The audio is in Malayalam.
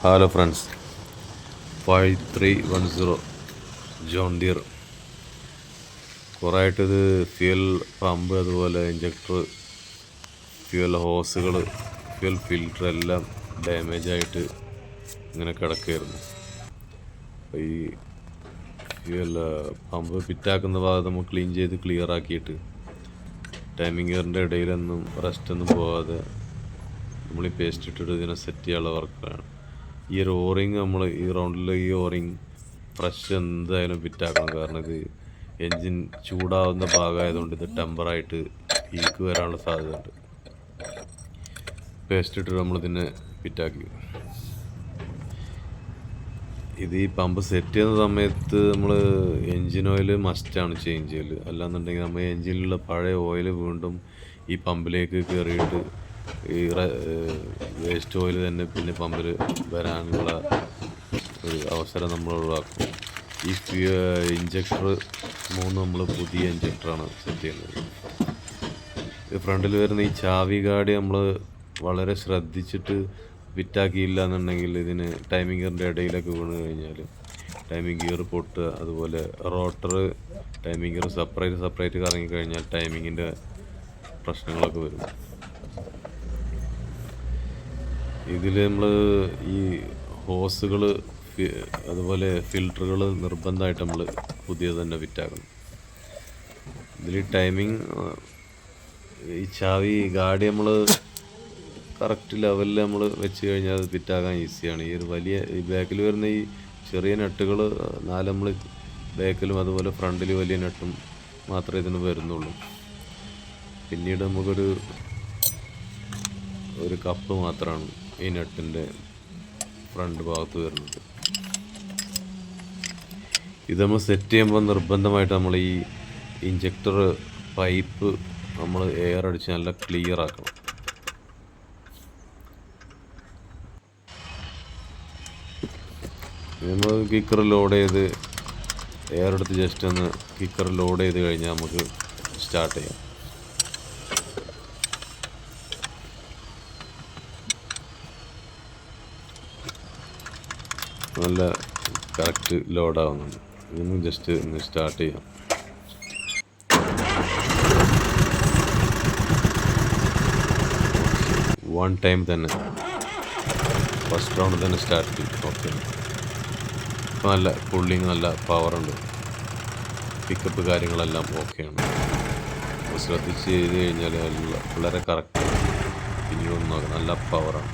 Hello friends, 5310 John dear. കുറേ ആയിട്ടിത് ഫ്യൂൽ പമ്പ്, അതുപോലെ ഇഞ്ചക്ടർ, ഫ്യൂൽ ഹോസുകൾ, ഫ്യൂൽ ഫിൽറ്റർ എല്ലാം ഡാമേജായിട്ട് ഇങ്ങനെ കിടക്കുകയായിരുന്നു. അപ്പോൾ ഈ ഫ്യൂൽ പമ്പ് ഫിറ്റാക്കുന്ന ഭാഗത്ത് നമ്മൾ ക്ലീൻ ചെയ്ത് ക്ലിയർ ആക്കിയിട്ട് ടൈമിംഗ് ഗിയറിൻ്റെ ഇടയിലൊന്നും റെസ്റ്റൊന്നും പോകാതെ നമ്മൾ ഈ പേസ്റ്റ് ഇട്ടിട്ട് ഇതിനെ സെറ്റ് ചെയ്യാനുള്ള വർക്കാണ്. ഈ ഒരു ഓറിങ് നമ്മൾ ഈ റൗണ്ടിൽ ഈ ഓറിങ് ഫ്രഷ് എന്തായാലും ഫിറ്റാക്കണം. കാരണം ഇത് എൻജിൻ ചൂടാവുന്ന ഭാഗമായതുകൊണ്ട് ഇത് ടെമ്പറായിട്ട് ലീക്ക് വരാനുള്ള സാധ്യതയുണ്ട്. പേസ്റ്റ് ഇട്ടിട്ട് നമ്മളിതിനെ ഫിറ്റാക്കി. ഇത് ഈ പമ്പ് സെറ്റ് ചെയ്യുന്ന സമയത്ത് നമ്മൾ എൻജിൻ ഓയിൽ മസ്റ്റാണ് ചേഞ്ച് ചെയ്യൽ. അല്ലാന്നുണ്ടെങ്കിൽ നമ്മൾ എൻജിനിലുള്ള പഴയ ഓയിൽ വീണ്ടും ഈ പമ്പിലേക്ക് കയറിയിട്ട് ഈ വേസ്റ്റ് ഓയിൽ തന്നെ പിന്നെ പമ്പിൽ വരാനുള്ള ഒരു അവസരം നമ്മൾ ഒഴിവാക്കും. ഈ ഇഞ്ചക്ടർ 3 നമ്മൾ പുതിയ ഇഞ്ചക്ടറാണ് സെറ്റ് ചെയ്യുന്നത്. ഫ്രണ്ടിൽ വരുന്ന ഈ ചാവി ഗാഡി നമ്മൾ വളരെ ശ്രദ്ധിച്ചിട്ട് ഫിറ്റാക്കിയില്ല എന്നുണ്ടെങ്കിൽ ഇതിന് ടൈമിംഗ് ഗിയറിൻ്റെ ഇടയിലൊക്കെ വീണ് കഴിഞ്ഞാൽ ടൈമിംഗ് ഗിയർ പൊട്ടുക, അതുപോലെ റോട്ടർ ടൈമിംഗ് ഗിയർ സെപ്പറേറ്റ് കറങ്ങിക്കഴിഞ്ഞാൽ ടൈമിങ്ങിൻ്റെ പ്രശ്നങ്ങളൊക്കെ വരും. ഇതിൽ നമ്മൾ ഈ ഹോസുകൾ അതുപോലെ ഫിൽറ്ററുകൾ നിർബന്ധമായിട്ട് നമ്മൾ പുതിയത് തന്നെ ഫിറ്റാക്കണം. ഇതിൽ ടൈമിങ് ഈ ചാവി ഗാഡി നമ്മൾ കറക്റ്റ് ലെവലിൽ നമ്മൾ വെച്ച് കഴിഞ്ഞാൽ അത് ഫിറ്റാക്കാൻ ഈസിയാണ്. ഈ ഒരു വലിയ ഈ ബാക്കിൽ വരുന്ന ഈ ചെറിയ നട്ടുകൾ 4 നമ്മൾ ബാക്കിലും അതുപോലെ ഫ്രണ്ടിൽ വലിയ നട്ടും മാത്രമേ ഇതിന് വരുന്നുള്ളൂ. പിന്നീട് നമുക്കൊരു കപ്പ് മാത്രമാണ് ഈ നട്ടിൻ്റെ ഫ്രണ്ട് ഭാഗത്ത് വരുന്നത്. ഇത് നമ്മൾ സെറ്റ് ചെയ്യുമ്പോൾ നിർബന്ധമായിട്ട് നമ്മൾ ഈ ഇഞ്ചക്ടർ പൈപ്പ് നമ്മൾ എയർ അടിച്ച് നല്ല ക്ലിയർ ആക്കണം. നമ്മൾ കിക്കർ ലോഡ് ചെയ്ത് എയർ എടുത്ത് ജസ്റ്റ് ഒന്ന് കിക്കർ ലോഡ് ചെയ്ത് കഴിഞ്ഞാൽ നമുക്ക് സ്റ്റാർട്ട് ചെയ്യാം. നല്ല കറക്റ്റ് ലോഡാവുന്നുണ്ട്. ഇതൊന്ന് ജസ്റ്റ് ഒന്ന് സ്റ്റാർട്ട് ചെയ്യാം. വൺ ടൈം തന്നെ ഫസ്റ്റ് റൗണ്ട് തന്നെ സ്റ്റാർട്ട് ചെയ്യും. ഓക്കെ, ഇപ്പോൾ നല്ല പുള്ളിങ്, നല്ല പവറുണ്ട്, പിക്കപ്പ് കാര്യങ്ങളെല്ലാം ഓക്കെയാണ്. ശ്രദ്ധിച്ച് ചെയ്ത് കഴിഞ്ഞാൽ വളരെ കറക്റ്റ്. പിന്നീട് നോക്കാം, നല്ല പവറാണ്.